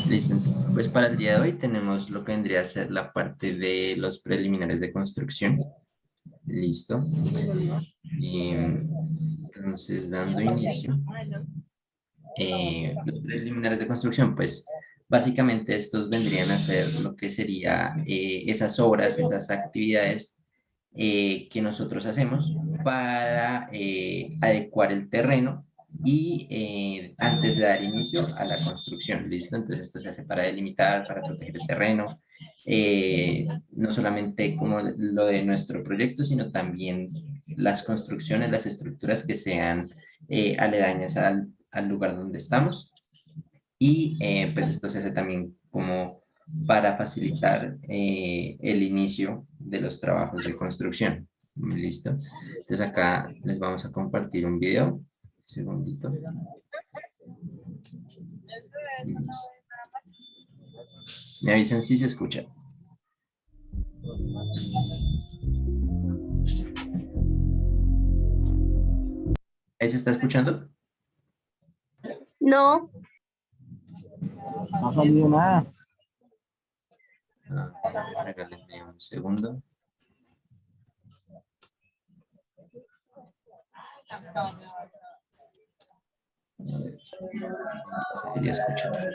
Listo, pues para el día de hoy tenemos lo que vendría a ser la parte de los preliminares de construcción. Listo. Y entonces, dando inicio, los preliminares de construcción, pues básicamente estos vendrían a ser lo que sería esas obras, esas actividades que nosotros hacemos para adecuar el terreno y antes de dar inicio a la construcción, ¿listo? Entonces esto se hace para delimitar, para proteger el terreno, no solamente como lo de nuestro proyecto, sino también las construcciones, las estructuras que sean aledañas al lugar donde estamos. Y pues esto se hace también como para facilitar el inicio de los trabajos de construcción. ¿Listo? Entonces acá les vamos a compartir un video. Un segundito. Listo. Me avisan si se escucha. ¿Ahí se está escuchando? No, No ha salido nada. Regálenme un segundo. A ver, se debería escuchar.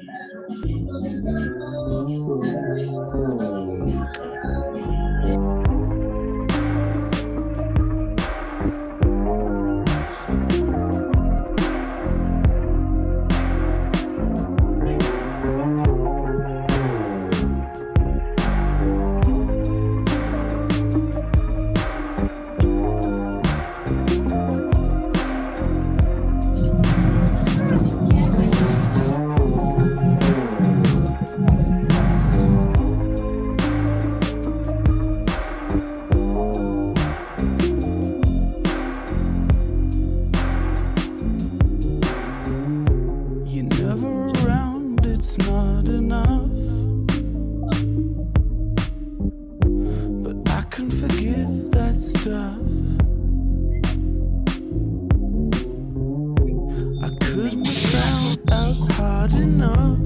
You're never around, it's not enough. But I can forgive that stuff. I couldn't have found out hard enough.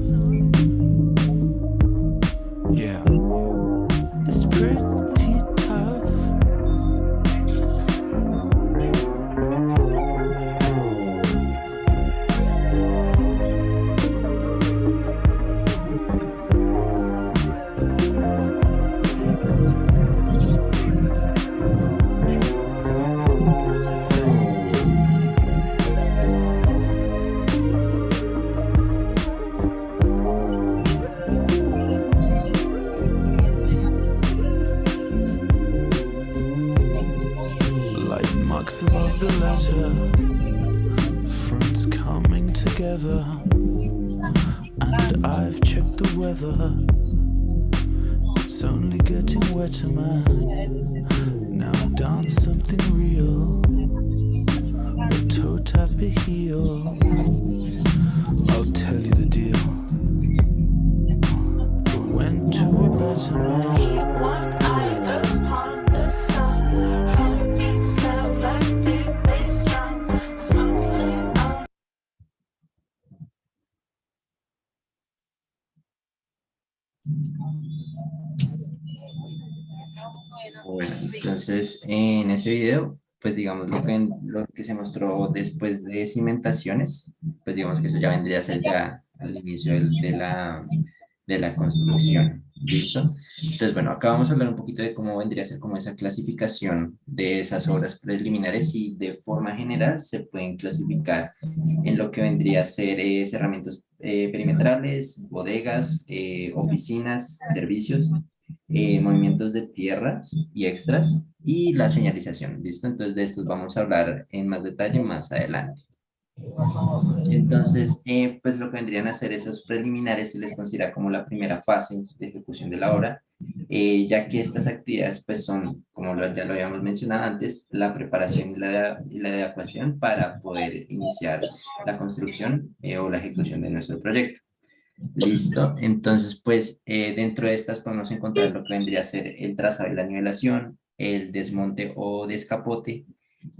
Yeah, it's pretty tough. Light marks above the letter, fronts coming together, and I've checked the weather. It's only getting wetter, man. Now dance something real, a toe tap a heel. I'll tell you the deal. I went to a better man. Keep one eye upon the sun. Heartbeats loud like big bass drum. Something on. Bueno, entonces en ese video, pues digamos lo que se mostró después de cimentaciones, pues digamos que eso ya vendría a ser ya al inicio de la construcción. ¿Listo? Entonces, bueno, acá vamos a hablar un poquito de cómo vendría a ser como esa clasificación de esas obras preliminares y de forma general se pueden clasificar en lo que vendría a ser cerramientos perimetrales, bodegas, oficinas, servicios, movimientos de tierras y extras y la señalización. ¿Listo? Entonces de estos vamos a hablar en más detalle más adelante. Entonces, pues lo que vendrían a hacer esos preliminares se les considera como la primera fase de ejecución de la obra, ya que estas actividades pues son, como ya lo habíamos mencionado antes, la preparación y la adecuación para poder iniciar la construcción o la ejecución de nuestro proyecto. Listo, entonces pues dentro de estas podemos encontrar lo que vendría a ser el trazado y la nivelación, el desmonte o descapote,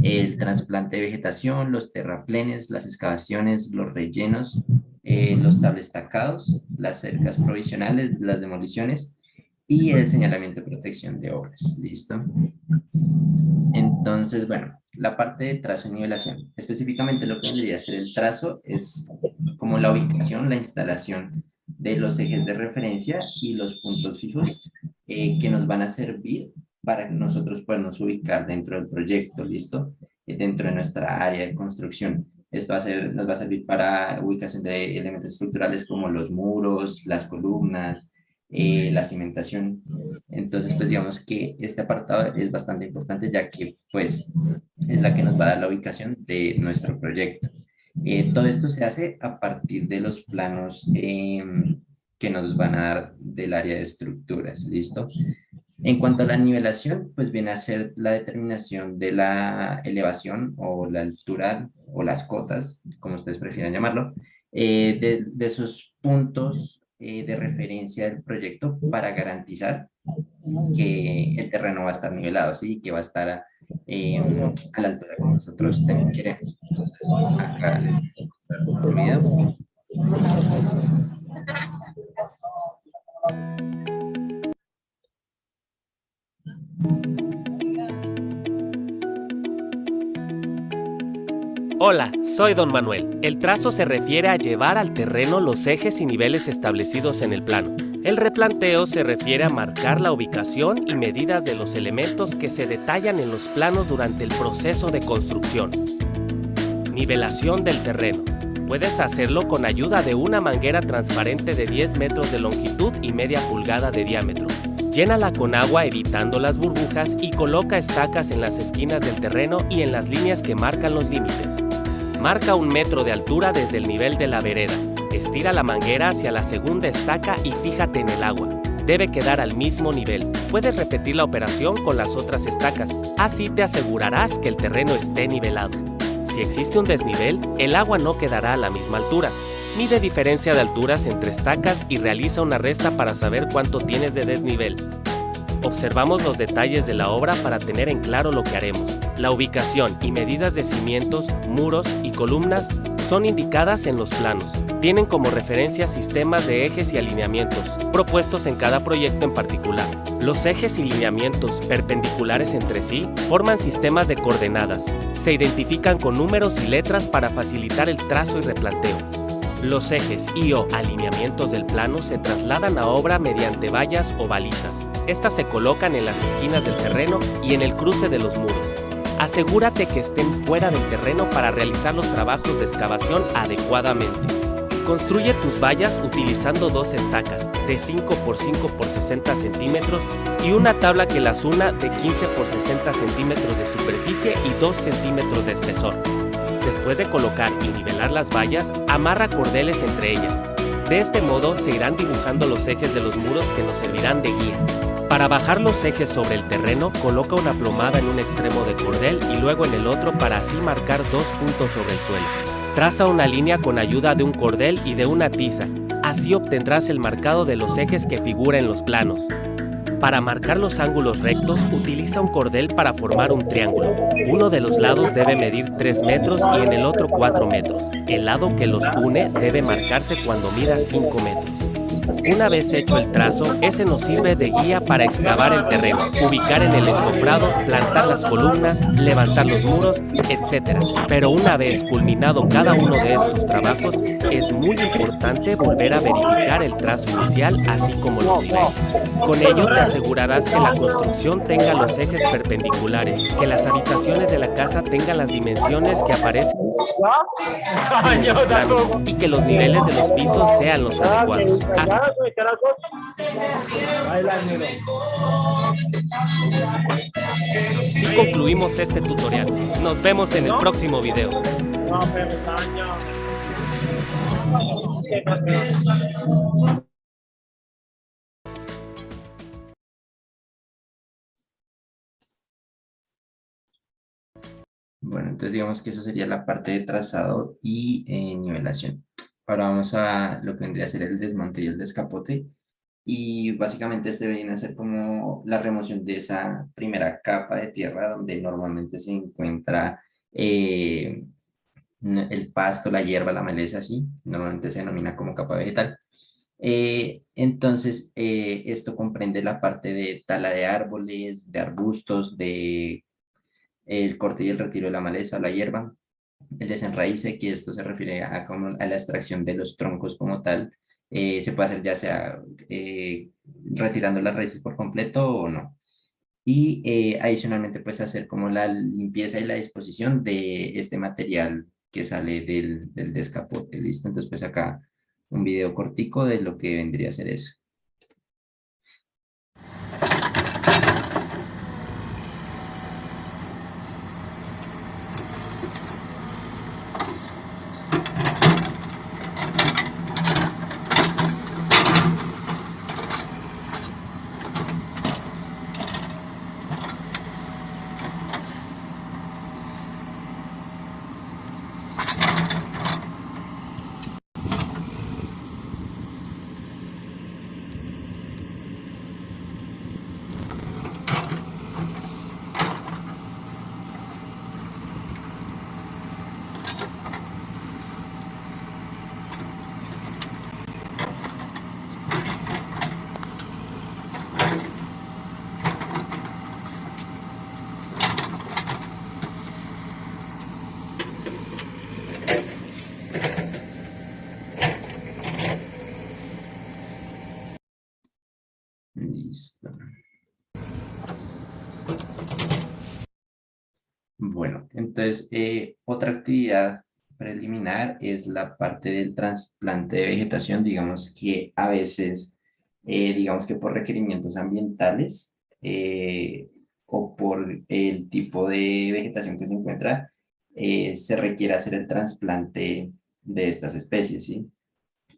el trasplante de vegetación, los terraplenes, las excavaciones, los rellenos, los tablestacados, las cercas provisionales, las demoliciones y el señalamiento de protección de obras. ¿Listo? Entonces, bueno, la parte de trazo y nivelación. Específicamente lo que vendría a ser el trazo es como la ubicación, la instalación de los ejes de referencia y los puntos fijos que nos van a servir para nosotros podernos ubicar dentro del proyecto, ¿listo? Dentro de nuestra área de construcción. Esto nos va a servir para ubicación de elementos estructurales como los muros, las columnas, la cimentación. Entonces, pues digamos que este apartado es bastante importante ya que pues es la que nos va a dar la ubicación de nuestro proyecto. Todo esto se hace a partir de los planos que nos van a dar del área de estructuras, ¿listo? En cuanto a la nivelación, pues viene a ser la determinación de la elevación o la altura o las cotas, como ustedes prefieran llamarlo, de esos puntos de referencia del proyecto para garantizar que el terreno va a estar nivelado, ¿sí? Que va a estar a la altura que nosotros queremos. Entonces, acá les voy a mostrar otro video. Hola, soy Don Manuel. El trazo se refiere a llevar al terreno los ejes y niveles establecidos en el plano. El replanteo se refiere a marcar la ubicación y medidas de los elementos que se detallan en los planos durante el proceso de construcción. Nivelación del terreno. Puedes hacerlo con ayuda de una manguera transparente de 10 metros de longitud y media pulgada de diámetro. Llénala con agua evitando las burbujas y coloca estacas en las esquinas del terreno y en las líneas que marcan los límites. Marca 1 metro de altura desde el nivel de la vereda. Estira la manguera hacia la segunda estaca y fíjate en el agua. Debe quedar al mismo nivel. Puedes repetir la operación con las otras estacas. Así te asegurarás que el terreno esté nivelado. Si existe un desnivel, el agua no quedará a la misma altura. Mide diferencia de alturas entre estacas y realiza una resta para saber cuánto tienes de desnivel. Observamos los detalles de la obra para tener en claro lo que haremos. La ubicación y medidas de cimientos, muros y columnas son indicadas en los planos. Tienen como referencia sistemas de ejes y alineamientos, propuestos en cada proyecto en particular. Los ejes y lineamientos perpendiculares entre sí forman sistemas de coordenadas. Se identifican con números y letras para facilitar el trazo y replanteo. Los ejes y/o alineamientos del plano se trasladan a obra mediante vallas o balizas. Estas se colocan en las esquinas del terreno y en el cruce de los muros. Asegúrate que estén fuera del terreno para realizar los trabajos de excavación adecuadamente. Construye tus vallas utilizando 2 estacas de 5 por 5 por 60 centímetros y una tabla que las una de 15 por 60 centímetros de superficie y 2 centímetros de espesor. Después de colocar y nivelar las vallas, amarra cordeles entre ellas. De este modo se irán dibujando los ejes de los muros que nos servirán de guía. Para bajar los ejes sobre el terreno, coloca una plomada en un extremo de cordel y luego en el otro para así marcar 2 puntos sobre el suelo. Traza una línea con ayuda de un cordel y de una tiza. Así obtendrás el marcado de los ejes que figura en los planos. Para marcar los ángulos rectos, utiliza un cordel para formar un triángulo. Uno de los lados debe medir 3 metros y en el otro 4 metros. El lado que los une debe marcarse cuando mida 5 metros. Una vez hecho el trazo, ese nos sirve de guía para excavar el terreno, ubicar en el encofrado, plantar las columnas, levantar los muros, etc. Pero una vez culminado cada uno de estos trabajos, es muy importante volver a verificar el trazo inicial, así como los niveles. Con ello te asegurarás que la construcción tenga los ejes perpendiculares, que las habitaciones de la casa tengan las dimensiones que aparecen en los planos y que los niveles de los pisos sean los adecuados. Así concluimos este tutorial. Nos vemos en el próximo video. Bueno, entonces digamos que eso sería la parte de trazado y nivelación. Ahora vamos a lo que vendría a ser el desmonte y el descapote. y básicamente este viene a ser como la remoción de esa primera capa de tierra donde normalmente se encuentra el pasto, la hierba, la maleza, así, normalmente se denomina como capa vegetal. Entonces, esto comprende la parte de tala de árboles, de arbustos, de el corte y el retiro de la maleza, la hierba, el desenraíce, que esto se refiere a, como a la extracción de los troncos como tal. Se puede hacer ya sea retirando las raíces por completo o no. Y adicionalmente, pues hacer como la limpieza y la disposición de este material que sale del descapote, ¿listo? Entonces, pues acá un video cortico de lo que vendría a ser eso. Listo. Bueno, entonces otra actividad preliminar es la parte del trasplante de vegetación, digamos que a veces, digamos que por requerimientos ambientales o por el tipo de vegetación que se encuentra, se requiere hacer el trasplante de estas especies, ¿sí?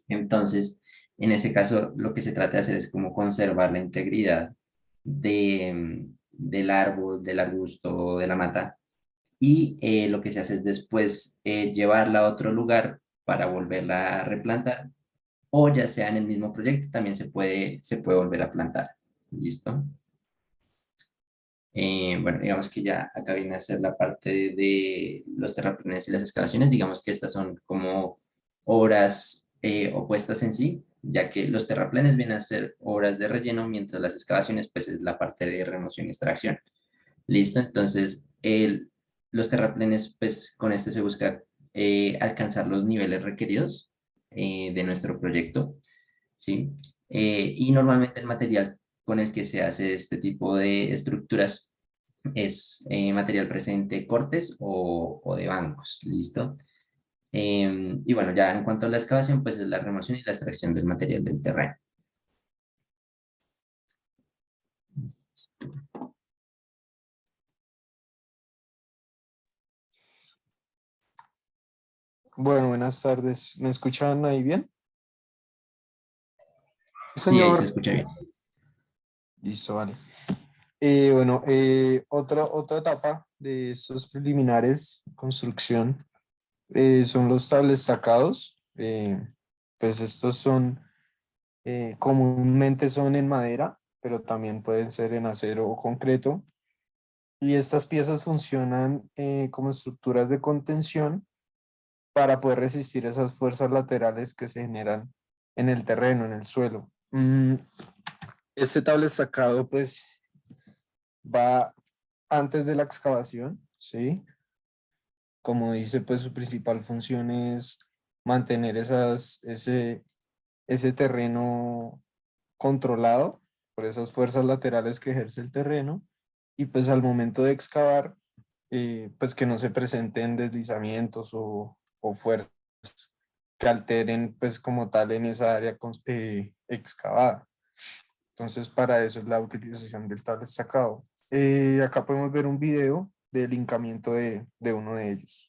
Entonces, en ese caso, lo que se trata de hacer es como conservar la integridad del árbol, del arbusto, de la mata, y lo que se hace es después llevarla a otro lugar para volverla a replantar, o ya sea en el mismo proyecto, también se puede volver a plantar. ¿Listo? Bueno, digamos que ya acá viene a ser la parte de los terraplenes y las excavaciones. Digamos que estas son como obras opuestas en sí, ya que los terraplenes vienen a ser obras de relleno, mientras las excavaciones pues es la parte de remoción y extracción. ¿Listo? Entonces, los terraplenes pues con este se busca alcanzar los niveles requeridos de nuestro proyecto, ¿sí? Y normalmente el material con el que se hace este tipo de estructuras es material presente cortes o de bancos, ¿listo? Y bueno, ya en cuanto a la excavación, pues es la remoción y la extracción del material del terreno. Bueno, buenas tardes. ¿Me escuchan ahí bien? Sí, ahí se Señor, escucha bien. Listo, vale. Bueno, otra etapa de estos preliminares, construcción, son los tables sacados. Pues estos son, comúnmente son en madera, pero también pueden ser en acero o concreto. Y estas piezas funcionan como estructuras de contención para poder resistir esas fuerzas laterales que se generan en el terreno, en el suelo. Este tabla sacado pues va antes de la excavación, ¿sí? Como dice, pues su principal función es mantener ese terreno controlado por esas fuerzas laterales que ejerce el terreno, y pues al momento de excavar, pues que no se presenten deslizamientos o fuerzas que alteren pues como tal en esa área excavada. Entonces para eso es la utilización del tablet sacado. Acá podemos ver un video del hincamiento de uno de ellos.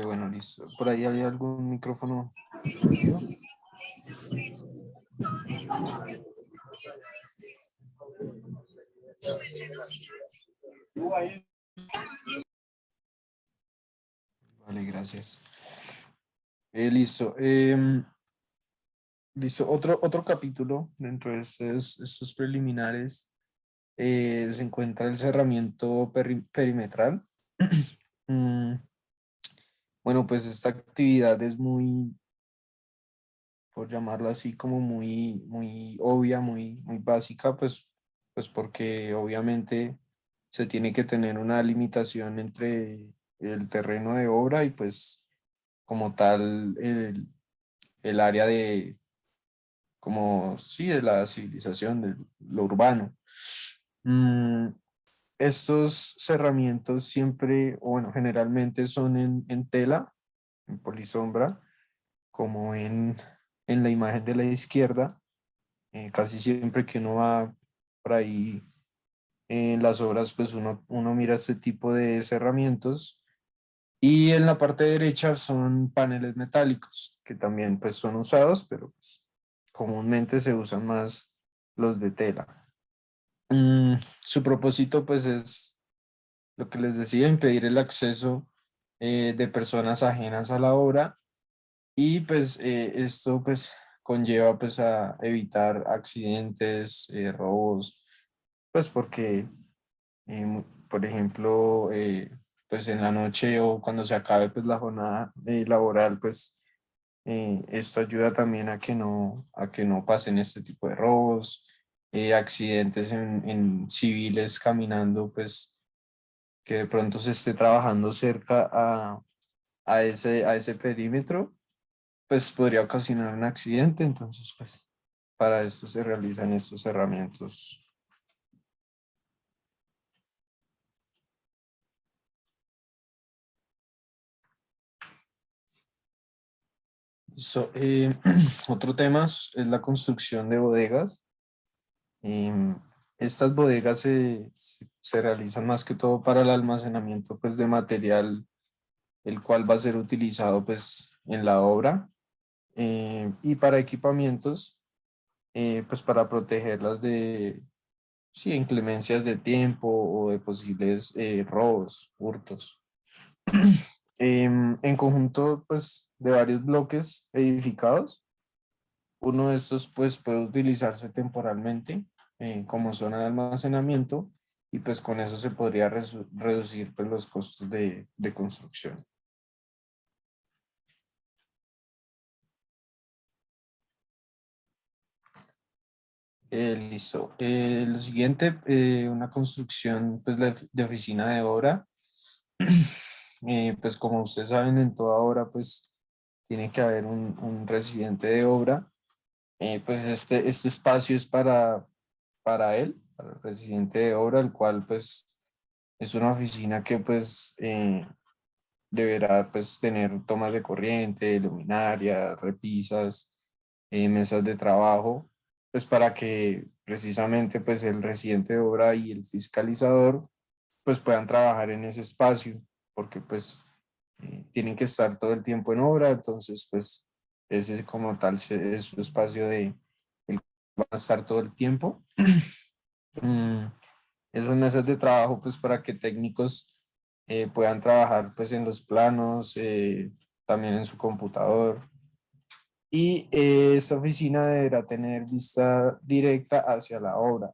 Bueno, listo. ¿Por ahí hay algún micrófono? Vale, gracias. Listo. Listo. Otro capítulo dentro de estos preliminares se encuentra el cerramiento perimetral. Mm, Bueno, pues esta actividad es muy, por llamarlo así, como muy obvia, muy básica, pues porque obviamente se tiene que tener una limitación entre el terreno de obra y pues como tal el área de, como sí, de la civilización, de lo urbano. Mm, Estos cerramientos siempre, o bueno, generalmente son en tela, en polisombra, como en la imagen de la izquierda. Casi siempre que uno va por ahí en las obras, pues uno mira este tipo de cerramientos. Y en la parte derecha son paneles metálicos, que también pues son usados, pero pues, comúnmente se usan más los de tela. Su propósito pues es lo que les decía, impedir el acceso de personas ajenas a la obra y pues esto pues conlleva pues a evitar accidentes, robos, pues porque por ejemplo pues en la noche o cuando se acabe pues la jornada laboral pues esto ayuda también a que no pasen este tipo de robos, accidentes en civiles caminando pues que de pronto se esté trabajando cerca a ese perímetro, pues podría ocasionar un accidente. Entonces, pues para esto se realizan estos herramientas. Otro tema es la construcción de bodegas. Em, Estas bodegas se realizan más que todo para el almacenamiento pues, de material, el cual va a ser utilizado pues, en la obra, y para equipamientos, pues para protegerlas de sí, inclemencias de tiempo o de posibles robos, hurtos. En conjunto pues, de varios bloques edificados, uno de estos pues, puede utilizarse temporalmente como zona de almacenamiento y pues con eso se podría reducir pues, los costos de construcción. Listo. Lo siguiente, una construcción pues, de oficina de obra. Pues como ustedes saben, en toda obra pues tiene que haber un residente de obra. Pues este espacio es para él, para el residente de obra, el cual pues es una oficina que pues deberá pues tener tomas de corriente, luminarias, repisas, mesas de trabajo, pues para que precisamente pues el residente de obra y el fiscalizador pues puedan trabajar en ese espacio, porque pues tienen que estar todo el tiempo en obra. Entonces pues ese como tal es su espacio de el cual va a estar todo el tiempo. Mm, Esas mesas de trabajo pues para que técnicos puedan trabajar pues en los planos, también en su computador. Y esta oficina deberá tener vista directa hacia la obra,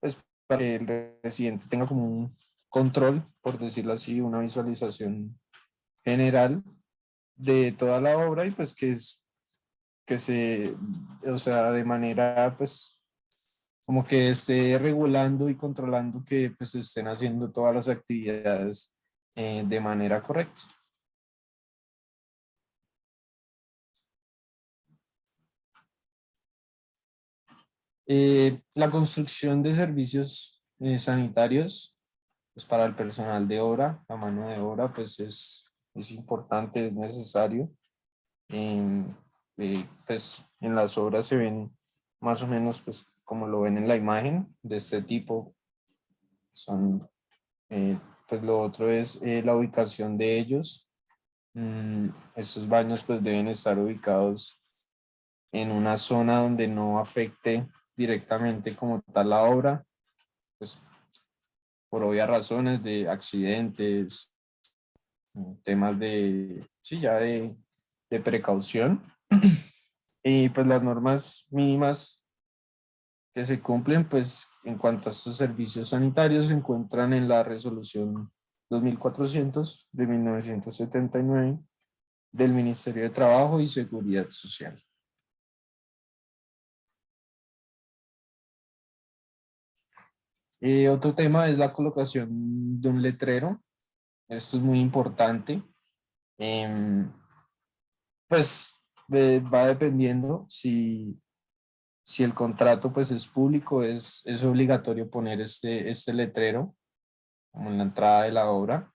pues para que el residente tenga como un control, por decirlo así, una visualización general de toda la obra y pues que se, o sea, de manera pues como que esté regulando y controlando que pues se estén haciendo todas las actividades de manera correcta. La construcción de servicios sanitarios, pues para el personal de obra, la mano de obra, pues es importante, es necesario. Em, pues en las obras se ven más o menos pues como lo ven en la imagen de este tipo. Son, pues lo otro es la ubicación de ellos. Estos baños pues deben estar ubicados en una zona donde no afecte directamente como tal la obra, pues por obvias razones de accidentes, temas de, sí, ya de precaución. Y pues las normas mínimas que se cumplen, pues en cuanto a estos servicios sanitarios, se encuentran en la resolución 2400 de 1979 del Ministerio de Trabajo y Seguridad Social. Otro tema es la colocación de un letrero. Esto es muy importante. Pues va dependiendo si el contrato pues es público, es obligatorio poner este letrero como en la entrada de la obra.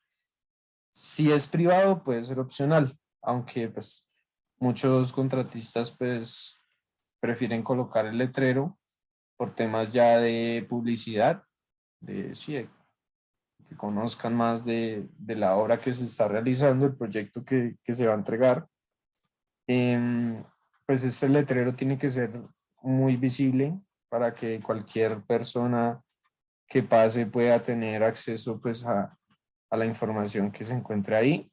Si es privado puede ser opcional, aunque pues muchos contratistas pues prefieren colocar el letrero por temas ya de publicidad, de sí, de que conozcan más de la obra que se está realizando, el proyecto que se va a entregar. Pues este letrero tiene que ser muy visible para que cualquier persona que pase pueda tener acceso pues a la información que se encuentre ahí.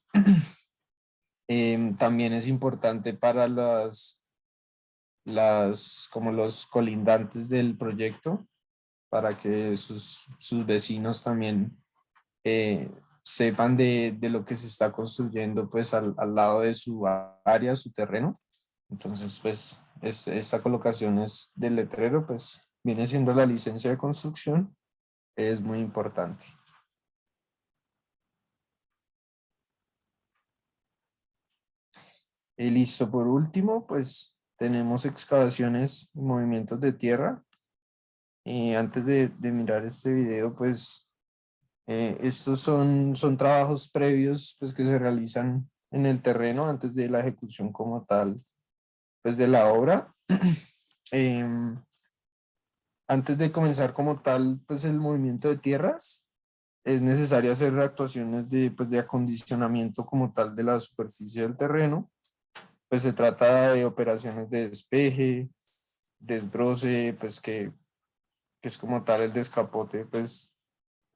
También es importante para como los colindantes del proyecto, para que sus vecinos también sepan de lo que se está construyendo pues al lado de su área, su terreno. Entonces, pues, esta colocación es del letrero, pues, viene siendo la licencia de construcción, es muy importante. Y listo, por último, pues, tenemos excavaciones y movimientos de tierra. Y antes de mirar este video, pues, estos son trabajos previos, pues, que se realizan en el terreno antes de la ejecución como tal, pues, de la obra. Em, Antes de comenzar como tal, pues el movimiento de tierras, es necesario hacer actuaciones pues, de acondicionamiento como tal de la superficie del terreno. Pues se trata de operaciones de despeje, desbroce, pues que es como tal el descapote pues,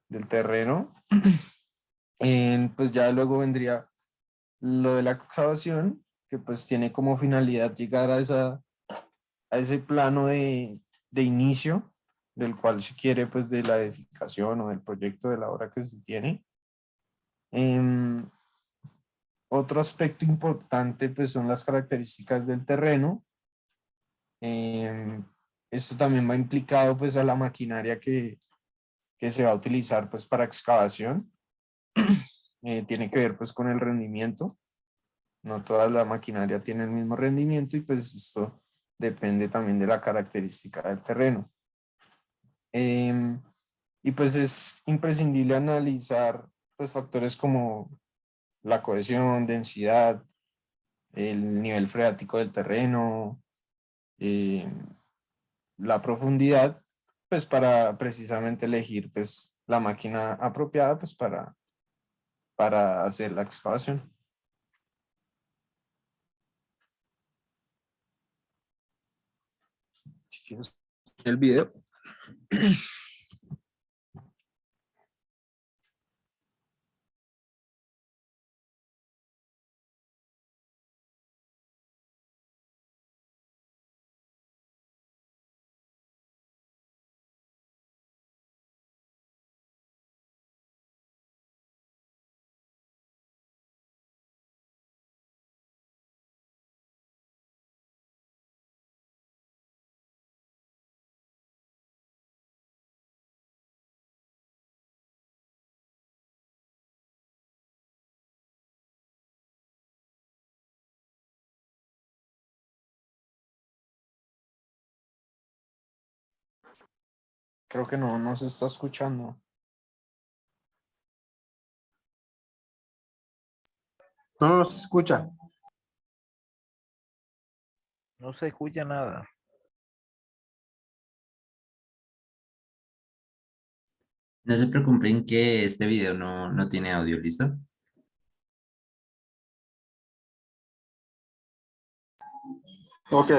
del terreno. Pues ya luego vendría lo de la excavación, que pues tiene como finalidad llegar a ese plano de inicio del cual se quiere pues de la edificación o del proyecto de la obra que se tiene. Em, Otro aspecto importante pues son las características del terreno. Em, Esto también va implicado pues a la maquinaria que se va a utilizar pues para excavación. Tiene que ver pues con el rendimiento. No toda la maquinaria tiene el mismo rendimiento y pues esto depende también de la característica del terreno. Y pues es imprescindible analizar pues factores como la cohesión, densidad, el nivel freático del terreno, eh, la profundidad, pues para precisamente elegir pues la máquina apropiada pues para hacer la excavación. Si quieres el video. Creo que no se está escuchando. No se escucha. No se escucha nada. No se preocupen que este video no tiene audio, ¿listo? Ok.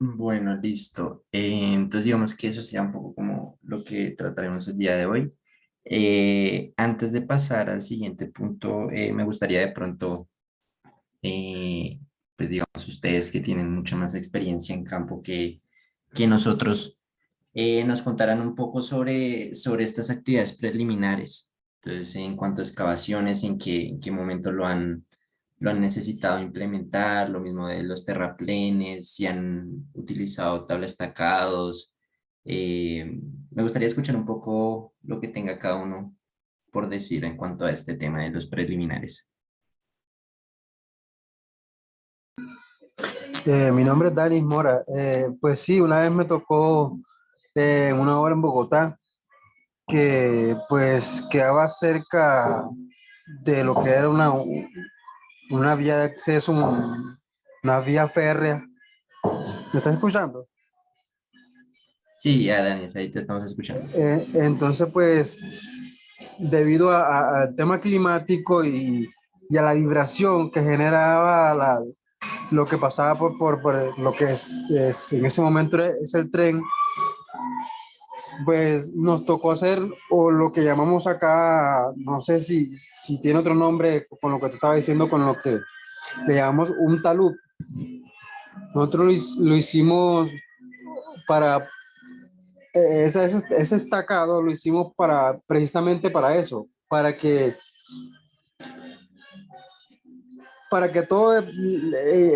Bueno, listo. Entonces digamos que eso sería un poco como lo que trataremos el día de hoy. Antes de pasar al siguiente punto, me gustaría de pronto, eh, pues digamos ustedes que tienen mucha más experiencia en campo que nosotros, nos contarán un poco sobre estas actividades preliminares. Entonces, en cuanto a excavaciones, en qué momento lo han necesitado implementar, lo mismo de los terraplenes, si han utilizado tablas estacados. Me gustaría escuchar un poco lo que tenga cada uno por decir en cuanto a este tema de los preliminares. Mi nombre es Danis Mora. Pues sí, una vez me tocó una obra en Bogotá que pues quedaba cerca de lo que era una vía de acceso, una vía férrea. ¿Me estás escuchando? Sí, ya, Dani, ahí te estamos escuchando. Entonces, pues, debido al tema climático y a la vibración que generaba lo que pasaba por lo que en ese momento es el tren, pues nos tocó hacer o lo que llamamos acá, no sé si tiene otro nombre con lo que te estaba diciendo, con lo que le llamamos un talud. Nosotros lo hicimos para, ese estacado lo hicimos precisamente para eso, para que todo,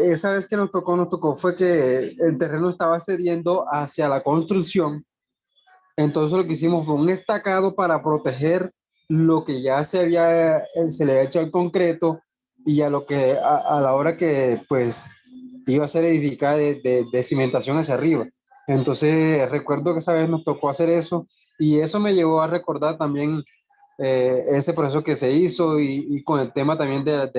esa vez que nos tocó fue que el terreno estaba cediendo hacia la construcción. Entonces lo que hicimos fue un estacado para proteger lo que ya se le había hecho al concreto y a lo que a la hora que pues iba a ser edificada de cimentación hacia arriba. Entonces recuerdo que esa vez nos tocó hacer eso y eso me llevó a recordar también ese proceso que se hizo y con el tema también de,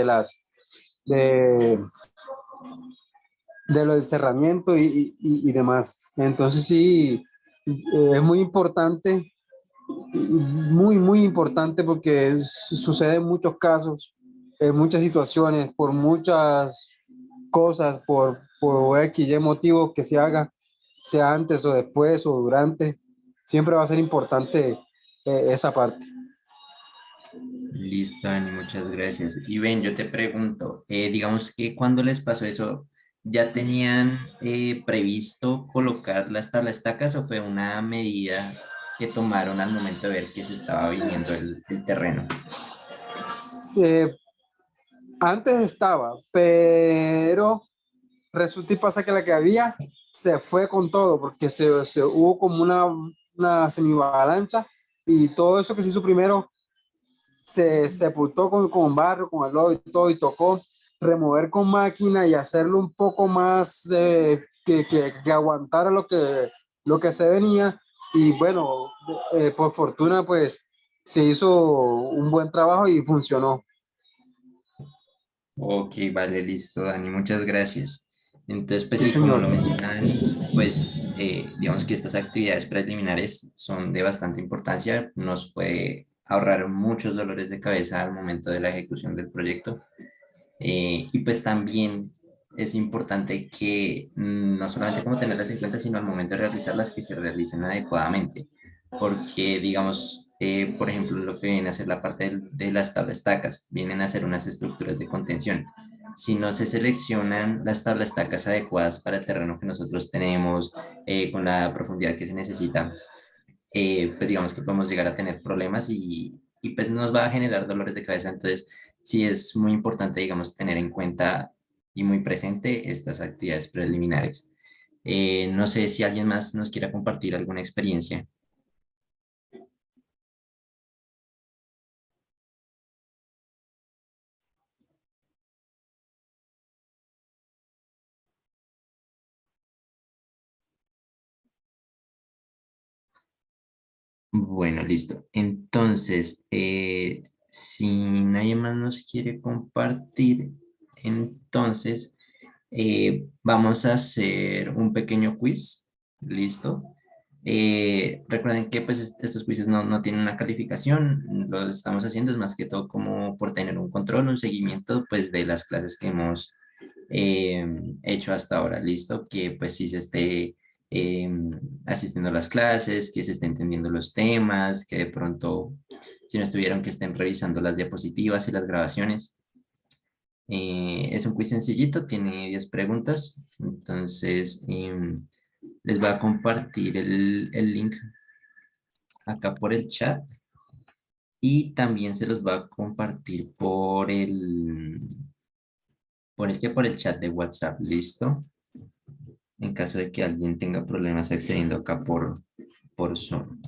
de lo del cerramiento y demás. Entonces sí, es muy importante, muy importante porque sucede en muchos casos, en muchas situaciones, por muchas cosas, por X, Y motivos que se haga, sea antes o después o durante, siempre va a ser importante esa parte. Listo, Dani, muchas gracias. Y ven, yo te pregunto, digamos que cuando les pasó eso, ¿ya tenían previsto colocar las tablas estacas o fue una medida que tomaron al momento de ver que se estaba viniendo el terreno? Se- Antes estaba, pero resulta y pasa que la que había se fue con todo, porque se hubo como una semiavalancha y todo eso que se hizo primero se sepultó con barro, con el lodo y todo, y tocó remover con máquina y hacerlo un poco más que aguantara lo que se venía. Y bueno, por fortuna, pues se hizo un buen trabajo y funcionó. Ok, vale, listo, Dani, muchas gracias. Entonces, pues Sí, sí, como señor. lo menciona Dani, pues digamos que estas actividades preliminares son de bastante importancia, nos puede ahorrar muchos dolores de cabeza al momento de la ejecución del proyecto. Y pues también es importante que no solamente como tenerlas en cuenta, sino al momento de realizarlas, que se realicen adecuadamente. Porque, digamos, por ejemplo, lo que viene a ser la parte de las tablas estacas, vienen a ser unas estructuras de contención. Si no se seleccionan las tablas estacas adecuadas para el terreno que nosotros tenemos, con la profundidad que se necesita, pues digamos que podemos llegar a tener problemas y pues nos va a generar dolores de cabeza. Entonces, sí es muy importante, digamos, tener en cuenta y muy presente estas actividades preliminares. No sé si alguien más nos quiera compartir alguna experiencia. Bueno, listo. Entonces, si nadie más nos quiere compartir, entonces vamos a hacer un pequeño quiz. Listo. Recuerden que pues estos quizzes no tienen una calificación, lo estamos haciendo es más que todo como por tener un control, un seguimiento pues de las clases que hemos hecho hasta ahora. Listo, que pues sí se esté asistiendo a las clases, que se estén entendiendo los temas, que de pronto, si no estuvieron, que estén revisando las diapositivas y las grabaciones. Es un quiz sencillito, tiene 10 preguntas, entonces les voy a compartir el link acá por el chat y también se los va a compartir por el chat de WhatsApp, ¿listo? En caso de que alguien tenga problemas accediendo acá por Zoom.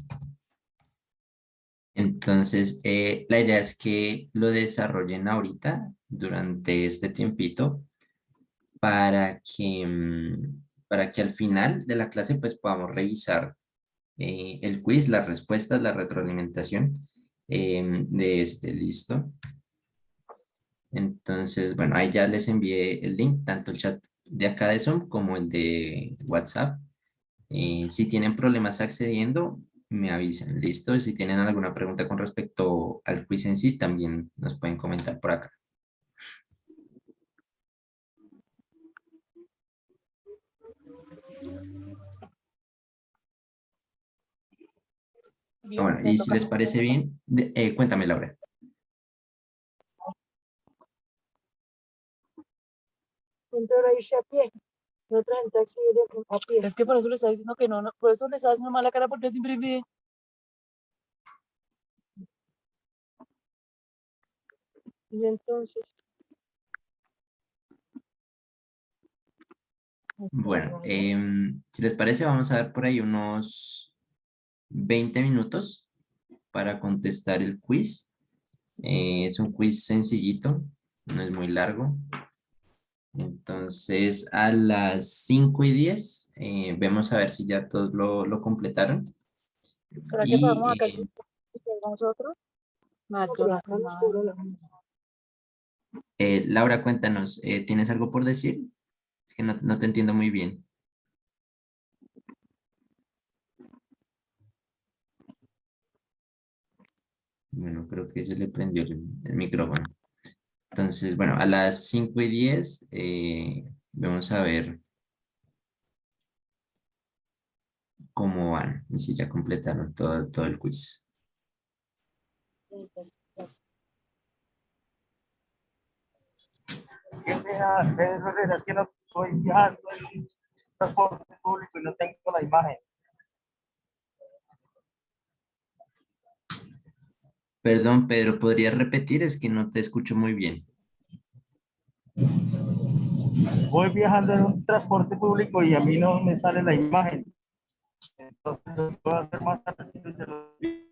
Entonces, la idea es que lo desarrollen ahorita, durante este tiempito, para que al final de la clase pues podamos revisar el quiz, las respuestas, la retroalimentación de este, ¿listo? Entonces, bueno, ahí ya les envié el link, tanto el chat de acá de Zoom como el de WhatsApp. Si tienen problemas accediendo, me avisan, ¿listo? Si tienen alguna pregunta con respecto al quiz en sí, también nos pueden comentar por acá. Bueno, y si les parece bien, cuéntame, Laura. Gente ahora irse a pie, no traen taxi a pie. Es que por eso le estaba diciendo que no, por eso le estaba haciendo mala cara porque siempre me... Y entonces, Bueno, si les parece, vamos a ver por ahí unos 20 minutos para contestar el quiz. Es un quiz sencillito, no es muy largo. Entonces, a las 5:10, vemos a ver si ya todos lo completaron. ¿Será que podemos acá Y nosotros? no, pero acá nos cobran la Laura, cuéntanos, ¿tienes algo por decir? Es que no te entiendo muy bien. Bueno, creo que se le prendió el micrófono. Entonces, bueno, a las 5:10 vamos a ver cómo van y si ya completaron todo el quiz. Es que no estoy viajando en transporte público y no tengo la imagen. Perdón, Pedro, ¿podrías repetir? Es que no te escucho muy bien. Voy viajando en un transporte público y a mí no me sale la imagen. Entonces lo puedo hacer más tarde si se lo digo.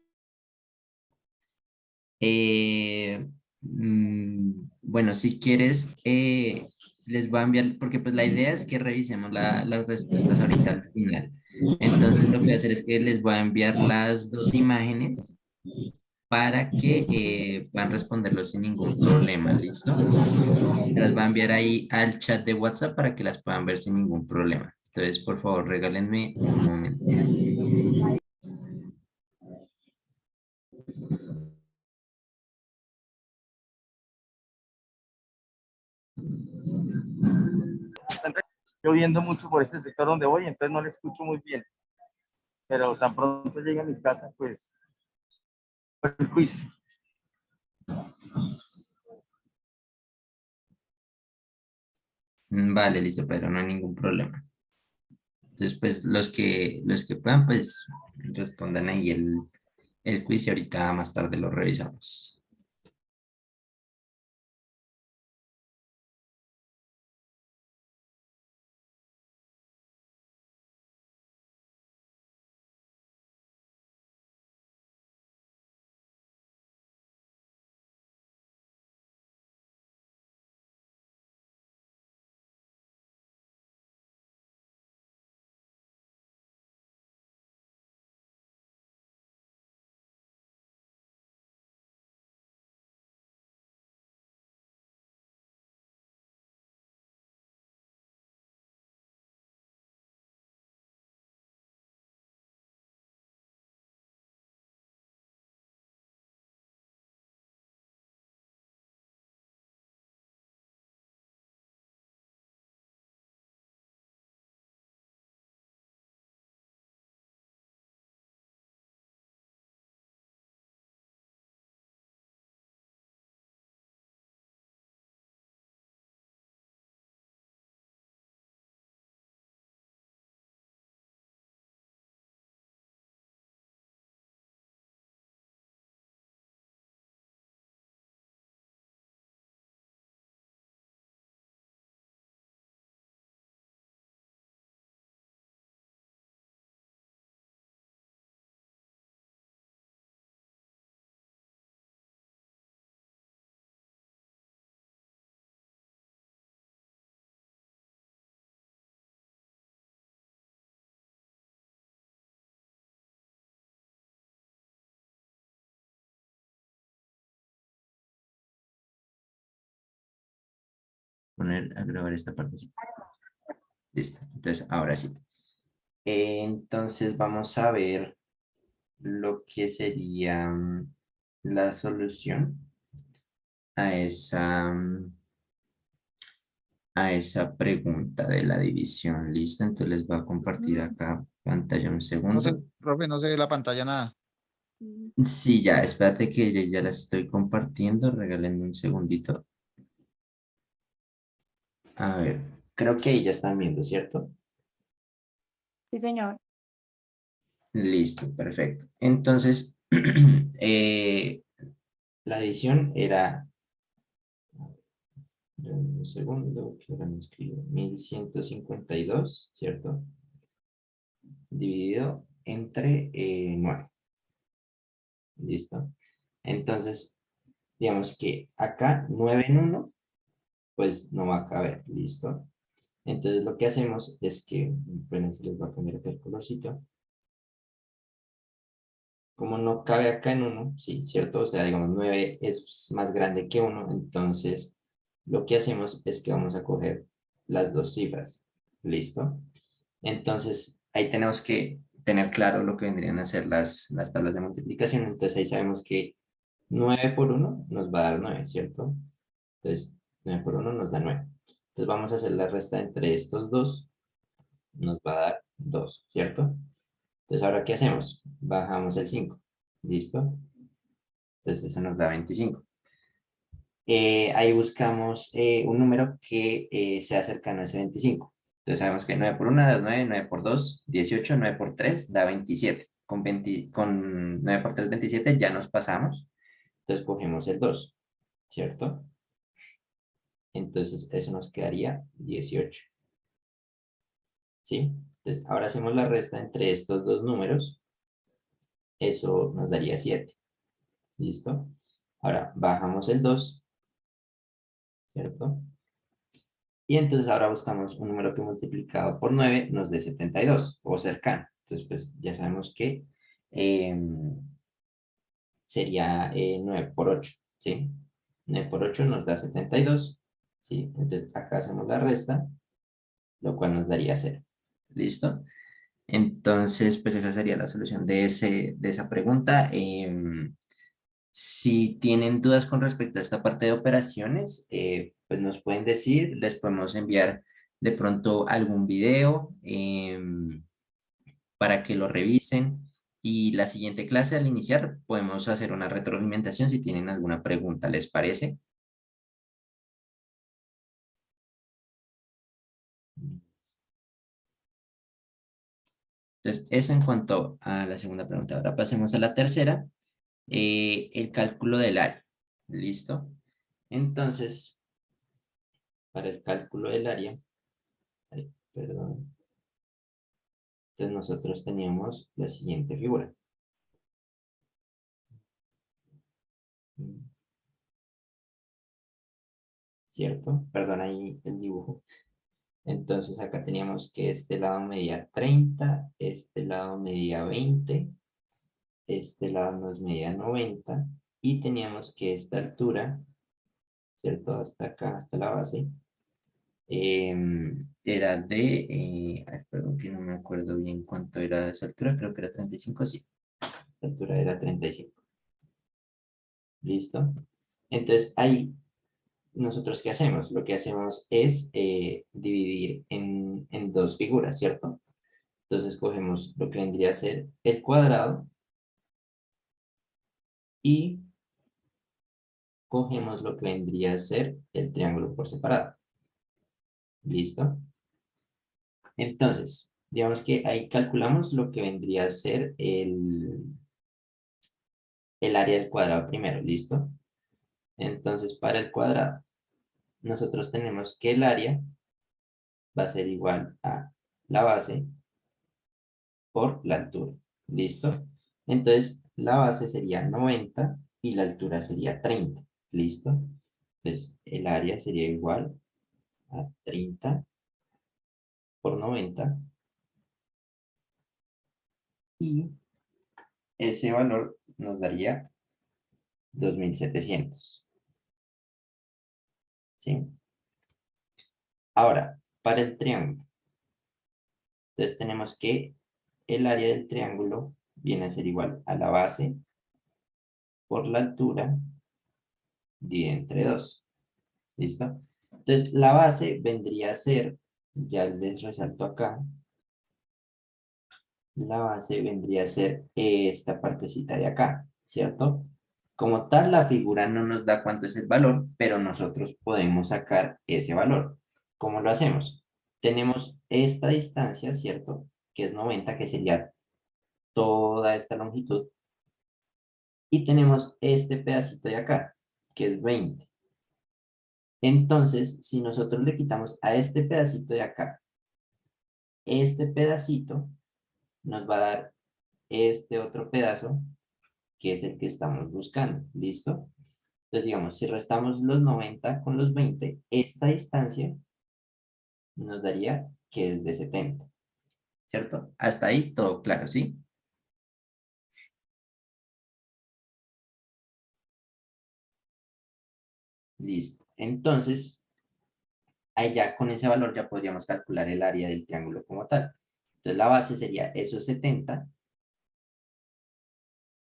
Bueno, si quieres, les voy a enviar, porque pues la idea es que revisemos las respuestas ahorita al final. Entonces lo que voy a hacer es que les voy a enviar las dos imágenes para que puedan responderlo sin ningún problema, ¿listo? Las voy a enviar ahí al chat de WhatsApp para que las puedan ver sin ningún problema. Entonces, por favor, regálenme un momento. Está lloviendo mucho por este sector donde voy, entonces no le escucho muy bien. Pero tan pronto llegue a mi casa, pues el quiz. Vale, listo, pero no hay ningún problema. Entonces, pues los que puedan, pues respondan ahí el quiz y ahorita más tarde lo revisamos. poner a grabar esta partecita. Listo. Entonces, ahora sí. Entonces, vamos a ver lo que sería la solución a esa pregunta de la división. ¿Listo? Entonces les voy a compartir acá pantalla un No segundo. sé, profe, no se ve la pantalla nada. Sí, ya, espérate que ya la estoy compartiendo. Regálenme un segundito. A ver, creo que ahí ya están viendo, ¿cierto? Sí, señor. Listo, perfecto. Entonces, la división era, un segundo, que ahora me escribo, 1152, ¿cierto? Dividido entre 9. Listo. Entonces, digamos que acá 9 en 1, pues no va a caber, ¿listo? Entonces lo que hacemos es que, bueno, se les va a cambiar el colorcito. Como no cabe acá en 1, sí, ¿cierto? O sea, digamos 9 es más grande que 1, entonces lo que hacemos es que vamos a coger las dos cifras, ¿listo? Entonces ahí tenemos que tener claro lo que vendrían a ser las tablas de multiplicación, entonces ahí sabemos que 9 por 1 nos va a dar 9, ¿cierto? Entonces 9 por 1 nos da 9. Entonces vamos a hacer la resta entre estos dos, nos va a dar 2, ¿cierto? Entonces, ¿ahora qué hacemos? Bajamos el 5. ¿Listo? Entonces, eso nos da 25. Ahí buscamos un número que sea cercano a ese 25. Entonces, sabemos que 9 por 1 da 9, 9 por 2, 18, 9 por 3 da 27. Con 9 por 3, 27 ya nos pasamos. Entonces, cogemos el 2, ¿cierto? Entonces, eso nos quedaría 18. ¿Sí? Entonces, ahora hacemos la resta entre estos dos números. Eso nos daría 7. ¿Listo? Ahora bajamos el 2, ¿cierto? Y entonces ahora buscamos un número que multiplicado por 9 nos dé 72 o cercano. Entonces, pues ya sabemos que sería 9 por 8, ¿sí? 9 por 8 nos da 72, ¿sí? Entonces acá hacemos la resta, lo cual nos daría 0. ¿Listo? Entonces, pues esa sería la solución de esa pregunta. Si tienen dudas con respecto a esta parte de operaciones, pues nos pueden decir, les podemos enviar de pronto algún video para que lo revisen. Y la siguiente clase al iniciar podemos hacer una retroalimentación si tienen alguna pregunta, ¿les parece? Entonces, eso en cuanto a la segunda pregunta. Ahora pasemos a la tercera, el cálculo del área. ¿Listo? Entonces, para el cálculo del área, ay, perdón. Entonces nosotros teníamos la siguiente figura. ¿Cierto? Perdón ahí el dibujo. Entonces acá teníamos que este lado medía 30, este lado medía 20, este lado nos medía 90 y teníamos que esta altura, ¿cierto? Hasta acá, hasta la base, era de, ay, perdón que no me acuerdo bien cuánto era esa altura, creo que era 35, sí. La altura era 35. ¿Listo? Entonces ahí, ¿nosotros qué hacemos? Lo que hacemos es dividir en dos figuras, ¿cierto? Entonces cogemos lo que vendría a ser el cuadrado y cogemos lo que vendría a ser el triángulo por separado. ¿Listo? Entonces, digamos que ahí calculamos lo que vendría a ser el área del cuadrado primero, ¿listo? Entonces, para el cuadrado, nosotros tenemos que el área va a ser igual a la base por la altura, ¿listo? Entonces, la base sería 90 y la altura sería 30, ¿listo? Entonces, el área sería igual a 30 por 90 y ese valor nos daría 2700. ¿Sí? Ahora, para el triángulo. Entonces tenemos que el área del triángulo viene a ser igual a la base por la altura dividido entre 2. ¿Listo? Entonces la base vendría a ser, ya les resalto acá, la base vendría a ser esta partecita de acá, ¿cierto? Como tal, la figura no nos da cuánto es el valor, pero nosotros podemos sacar ese valor. ¿Cómo lo hacemos? Tenemos esta distancia, ¿cierto? Que es 90, que sería toda esta longitud. Y tenemos este pedacito de acá, que es 20. Entonces, si nosotros le quitamos a este pedacito de acá, este pedacito nos va a dar este otro pedazo, que es el que estamos buscando. ¿Listo? Entonces, digamos, si restamos los 90 con los 20, esta distancia nos daría que es de 70. ¿Cierto? Hasta ahí todo claro, ¿sí? Listo. Entonces, ahí ya con ese valor ya podríamos calcular el área del triángulo como tal. Entonces, la base sería esos 70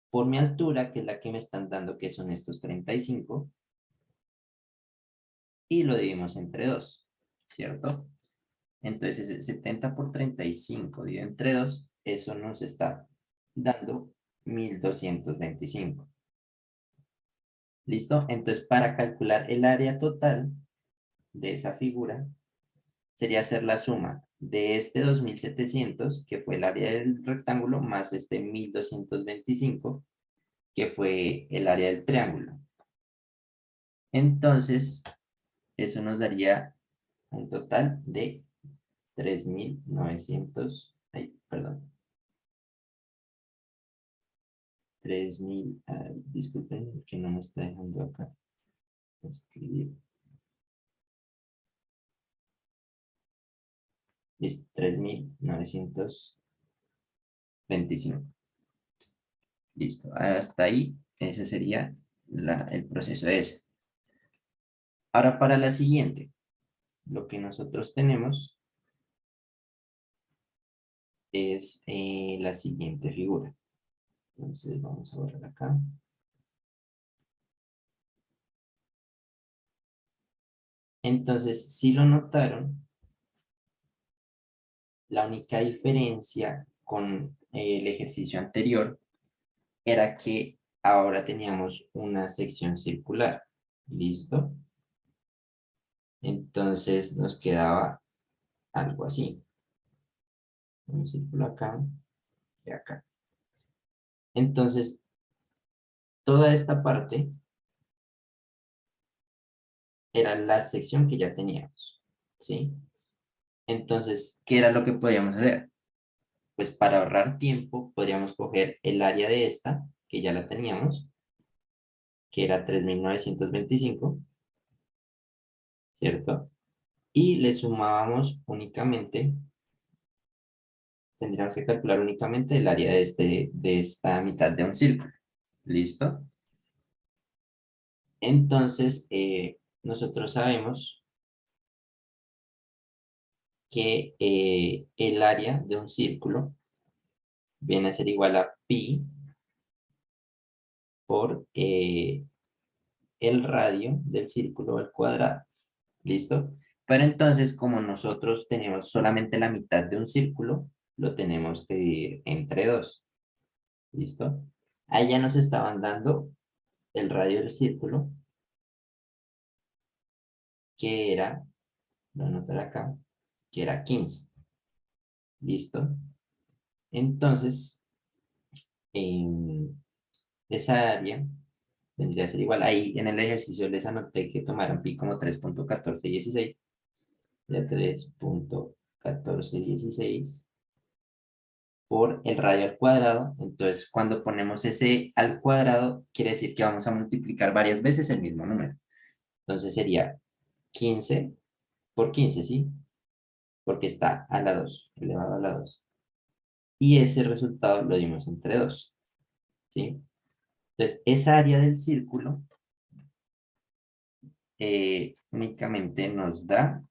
por mi altura, que es la que me están dando, que son estos 35, y lo dividimos entre 2, ¿cierto? Entonces, el 70 por 35 dividido entre 2, eso nos está dando 1225. ¿Listo? Entonces, para calcular el área total de esa figura, sería hacer la suma de este 2700, que fue el área del rectángulo, más este 1225, que fue el área del triángulo. Entonces, eso nos daría un total de 3.900, perdón. 3.000, disculpen que no me está dejando acá escribir. Listo, 3.925. Listo, hasta ahí, ese sería el proceso de ese. Ahora para la siguiente, lo que nosotros tenemos es la siguiente figura. Entonces vamos a borrar acá. Entonces, si lo notaron, la única diferencia con el ejercicio anterior era que ahora teníamos una sección circular. ¿Listo? Entonces nos quedaba algo así. Un círculo acá y acá. Entonces, toda esta parte era la sección que ya teníamos, ¿sí? Entonces, ¿qué era lo que podíamos hacer? Pues para ahorrar tiempo, podríamos coger el área de esta, que ya la teníamos, que era 3.925, ¿cierto? Y le sumábamos únicamente, tendríamos que calcular únicamente el área de esta mitad de un círculo. ¿Listo? Entonces, nosotros sabemos que el área de un círculo viene a ser igual a pi por el radio del círculo al cuadrado. ¿Listo? Pero entonces, como nosotros tenemos solamente la mitad de un círculo, lo tenemos que dividir entre 2. ¿Listo? Ahí ya nos estaban dando el radio del círculo, que era, lo anotaré acá, que era 15. ¿Listo? Entonces, esa área vendría a ser igual. Ahí en el ejercicio les anoté que tomaron pi como 3.1416. Ya 3.1416 por el radio al cuadrado. Entonces, cuando ponemos ese al cuadrado, quiere decir que vamos a multiplicar varias veces el mismo número. Entonces sería 15 por 15, ¿sí? Porque está a la 2, elevado a la 2. Y ese resultado lo dimos entre 2, ¿sí? Entonces, esa área del círculo únicamente nos da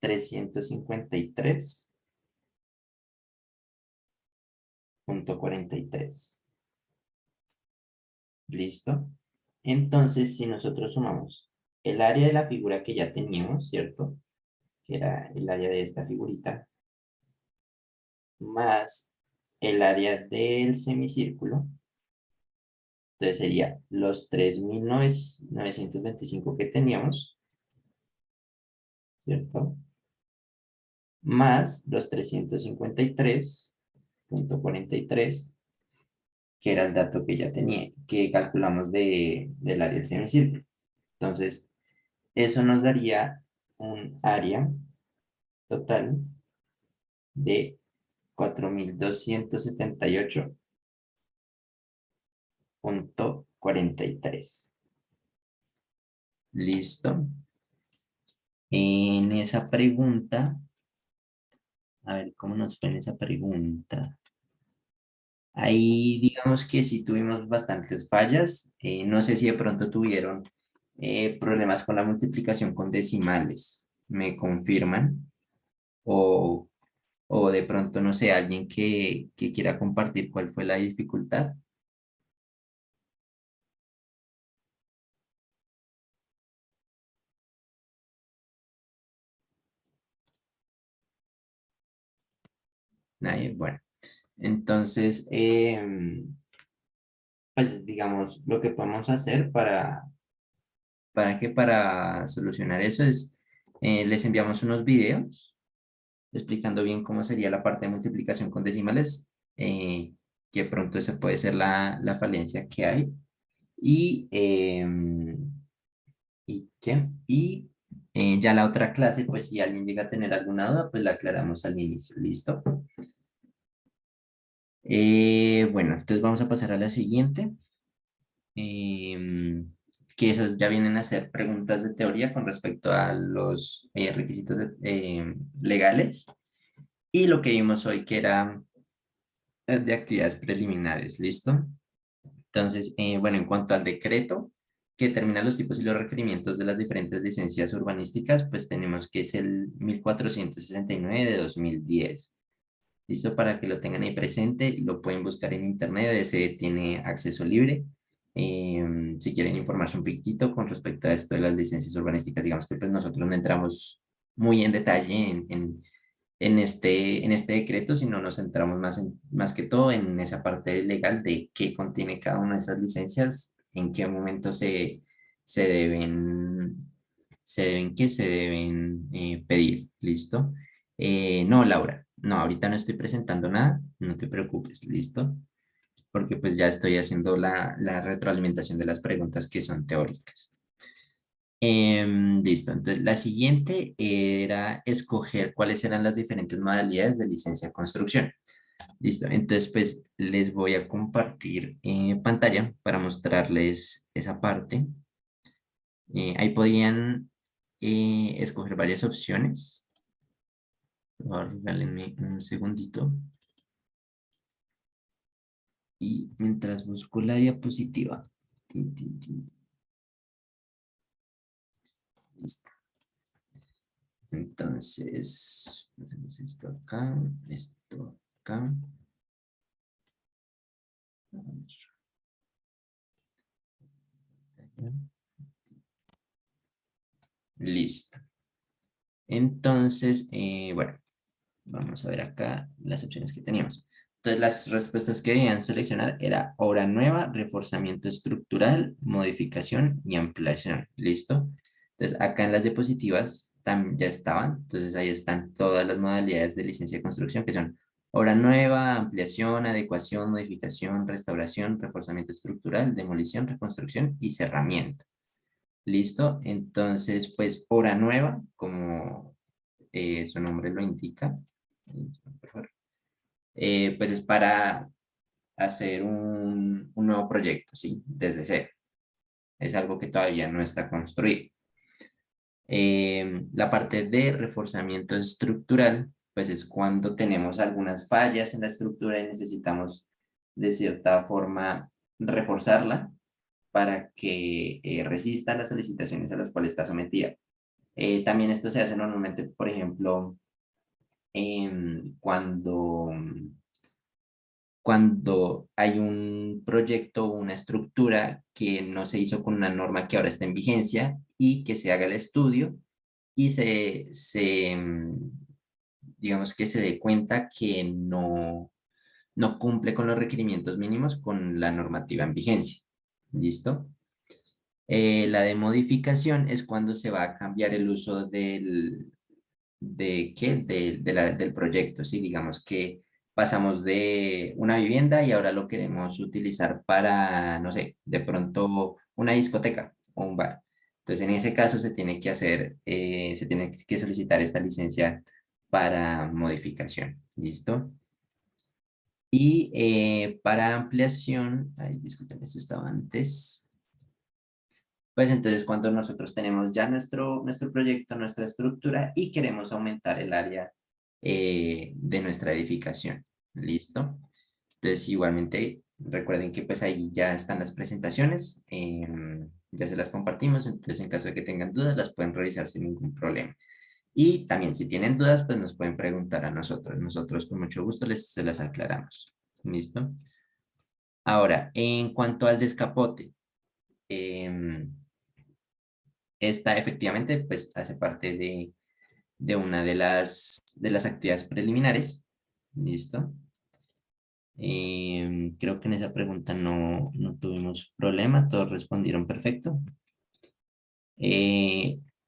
353.43. ¿Listo? Entonces, si nosotros sumamos el área de la figura que ya teníamos, ¿cierto? Que era el área de esta figurita, más el área del semicírculo, entonces sería los 3.925 que teníamos, ¿cierto? Más los 353.43, que era el dato que ya tenía, que calculamos del área del semicírculo. Entonces, eso nos daría un área total de 4.278.43. ¿Listo? En esa pregunta, a ver cómo nos fue en esa pregunta. Ahí digamos que sí tuvimos bastantes fallas. No sé si de pronto tuvieron problemas con la multiplicación con decimales. ¿Me confirman? O de pronto, no sé, alguien que quiera compartir cuál fue la dificultad. Nadie, bueno. Entonces, pues digamos, lo que podemos hacer para solucionar eso es, les enviamos unos videos explicando bien cómo sería la parte de multiplicación con decimales, que pronto esa puede ser la falencia que hay. Ya la otra clase, pues si alguien llega a tener alguna duda, pues la aclaramos al inicio, ¿listo? Bueno, entonces vamos a pasar a la siguiente, que esas ya vienen a ser preguntas de teoría con respecto a los requisitos legales, y lo que vimos hoy que era de actividades preliminares, ¿listo? Entonces, bueno, en cuanto al decreto que determina los tipos y los requerimientos de las diferentes licencias urbanísticas, pues tenemos que es el 1469 de 2010. Listo, para que lo tengan ahí presente, lo pueden buscar en internet, ese tiene acceso libre. Si quieren informarse un poquito con respecto a esto de las licencias urbanísticas, digamos que pues nosotros no entramos muy en detalle en este decreto, sino nos centramos más que todo en esa parte legal de qué contiene cada una de esas licencias, en qué momento se deben pedir, ¿listo? No, Laura, no, ahorita no estoy presentando nada, no te preocupes, ¿listo? Porque pues ya estoy haciendo la retroalimentación de las preguntas que son teóricas. Listo, entonces la siguiente era escoger cuáles eran las diferentes modalidades de licencia de construcción. Listo, entonces pues les voy a compartir pantalla para mostrarles esa parte. Ahí podían escoger varias opciones. Por favor, regálenme un segundito. Y mientras busco la diapositiva. Listo. Entonces, hacemos esto acá, esto acá. Listo. Entonces, bueno, vamos a ver acá las opciones que teníamos. Entonces, las respuestas que debían seleccionar era obra nueva, reforzamiento estructural, modificación y ampliación. ¿Listo? Entonces, acá en las diapositivas también ya estaban. Entonces, ahí están todas las modalidades de licencia de construcción, que son obra nueva, ampliación, adecuación, modificación, restauración, reforzamiento estructural, demolición, reconstrucción y cerramiento. ¿Listo? Entonces, pues, obra nueva, como su nombre lo indica, pues es para hacer un nuevo proyecto, ¿sí? Desde cero. Es algo que todavía no está construido. La parte de reforzamiento estructural, pues es cuando tenemos algunas fallas en la estructura y necesitamos de cierta forma reforzarla para que resista las solicitaciones a las cuales está sometida. También esto se hace normalmente, por ejemplo, cuando hay un proyecto o una estructura que no se hizo con una norma que ahora está en vigencia y que se haga el estudio y digamos que se dé cuenta que no cumple con los requerimientos mínimos con la normativa en vigencia. ¿Listo? La de modificación es cuando se va a cambiar el uso del proyecto, ¿sí? Digamos que pasamos de una vivienda y ahora lo queremos utilizar para, no sé, de pronto una discoteca o un bar. Entonces, en ese caso se tiene que solicitar esta licencia para modificación. ¿Listo? Y para ampliación, ay, disculpen, esto estaba antes. Pues entonces cuando nosotros tenemos ya nuestro proyecto, nuestra estructura y queremos aumentar el área de nuestra edificación. ¿Listo? Entonces igualmente recuerden que pues ahí ya están las presentaciones, ya se las compartimos, entonces en caso de que tengan dudas las pueden revisar sin ningún problema. Y también si tienen dudas pues nos pueden preguntar a nosotros, nosotros con mucho gusto se las aclaramos. ¿Listo? Ahora, en cuanto al descapote, esta efectivamente pues hace parte de una de las actividades preliminares. ¿Listo? Creo que en esa pregunta no tuvimos problema, todos respondieron perfecto.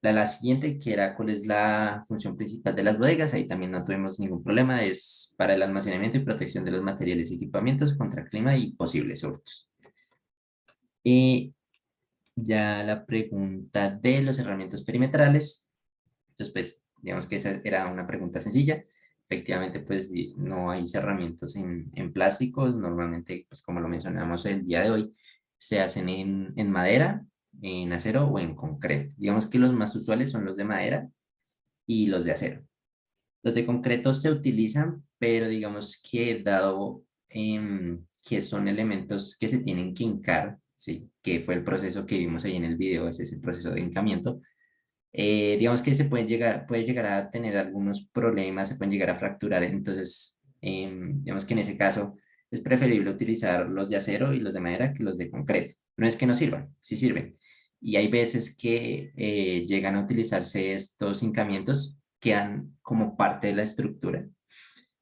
La siguiente, que era cuál es la función principal de las bodegas, ahí también no tuvimos ningún problema, es para el almacenamiento y protección de los materiales y equipamientos contra clima y posibles hurtos. Ya la pregunta de los herramientas perimetrales, entonces pues digamos que esa era una pregunta sencilla. Efectivamente pues no hay cerramientos en plásticos, normalmente pues como lo mencionamos el día de hoy, se hacen en madera, en acero o en concreto. Digamos que los más usuales son los de madera y los de acero. Los de concreto se utilizan, pero digamos que dado que son elementos que se tienen que hincar, ¿sí? Que fue el proceso que vimos ahí en el video, ese es el proceso de hincamiento, digamos que puede llegar a tener algunos problemas, se pueden llegar a fracturar, entonces digamos que en ese caso es preferible utilizar los de acero y los de madera que los de concreto. No es que no sirvan, sí sirven. Y hay veces que llegan a utilizarse estos hincamientos, quedan como parte de la estructura.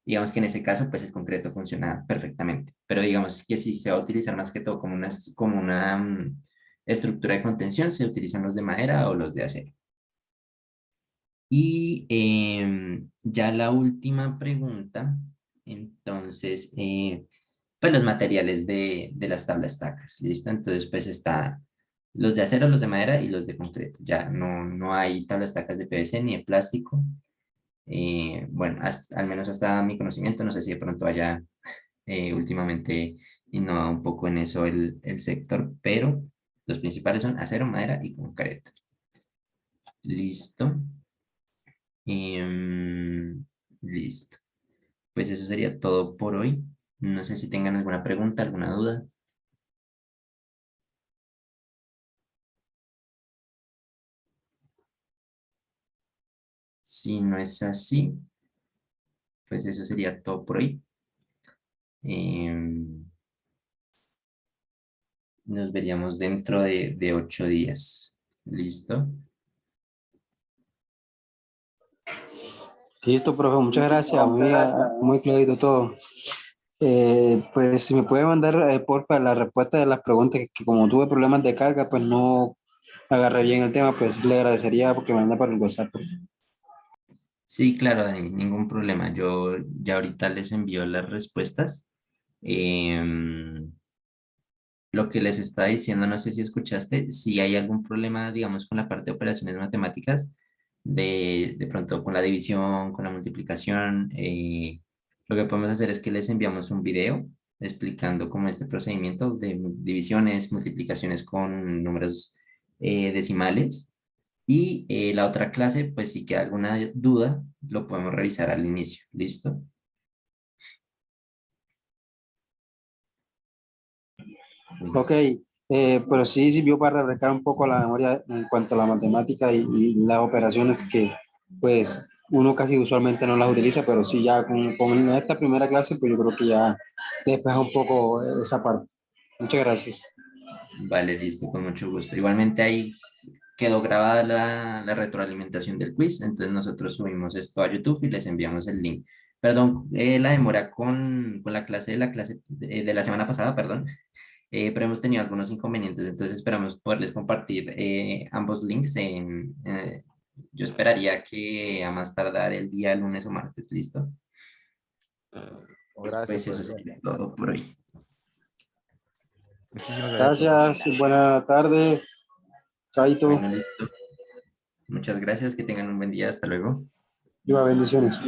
Digamos que en ese caso, pues el concreto funciona perfectamente. Pero digamos que si se va a utilizar más que todo como una estructura de contención, se utilizan los de madera o los de acero. Y ya la última pregunta, entonces, pues los materiales de las tablas estacas, ¿listo? Entonces, pues está los de acero, los de madera y los de concreto. Ya no hay tablas estacas de PVC ni de plástico. Bueno, al menos hasta mi conocimiento, no sé si de pronto haya últimamente innovado un poco en eso el sector, pero los principales son acero, madera y concreto. Listo. Listo. Pues eso sería todo por hoy. No sé si tengan alguna pregunta, alguna duda. Si no es así, pues eso sería todo por hoy. Nos veríamos dentro de 8 días. ¿Listo? Listo, profe, muchas gracias, muy clarito todo. Pues si me puede mandar, porfa, la respuesta de las preguntas, que como tuve problemas de carga, pues no agarré bien el tema, pues le agradecería porque me manda por el WhatsApp. Sí, claro, Dani, ningún problema. Yo ya ahorita les envío las respuestas. Lo que les estaba diciendo, no sé si escuchaste, si hay algún problema, digamos, con la parte de operaciones matemáticas, de pronto con la división, con la multiplicación, lo que podemos hacer es que les enviamos un video explicando cómo este procedimiento de divisiones, multiplicaciones con números decimales. Y la otra clase, pues si queda alguna duda, lo podemos revisar al inicio. ¿Listo? Ok, Pero sí sirvió para refrescar un poco la memoria en cuanto a la matemática y las operaciones que pues uno casi usualmente no las utiliza, pero sí ya con esta primera clase pues yo creo que ya despeja un poco esa parte. Muchas gracias. Vale, listo, con mucho gusto. Igualmente ahí quedó grabada la retroalimentación del quiz, entonces nosotros subimos esto a YouTube y les enviamos el link. Perdón, la demora con la clase de la semana pasada, perdón, pero hemos tenido algunos inconvenientes, entonces esperamos poderles compartir ambos links yo esperaría que a más tardar el día lunes o martes, ¿listo? Gracias, Pues eso profesor. sería todo por hoy. Muchísimas gracias, profesor. Gracias, buena tarde. Chaito. Bueno, listo. Muchas gracias, que tengan un buen día, hasta luego. Viva bendiciones.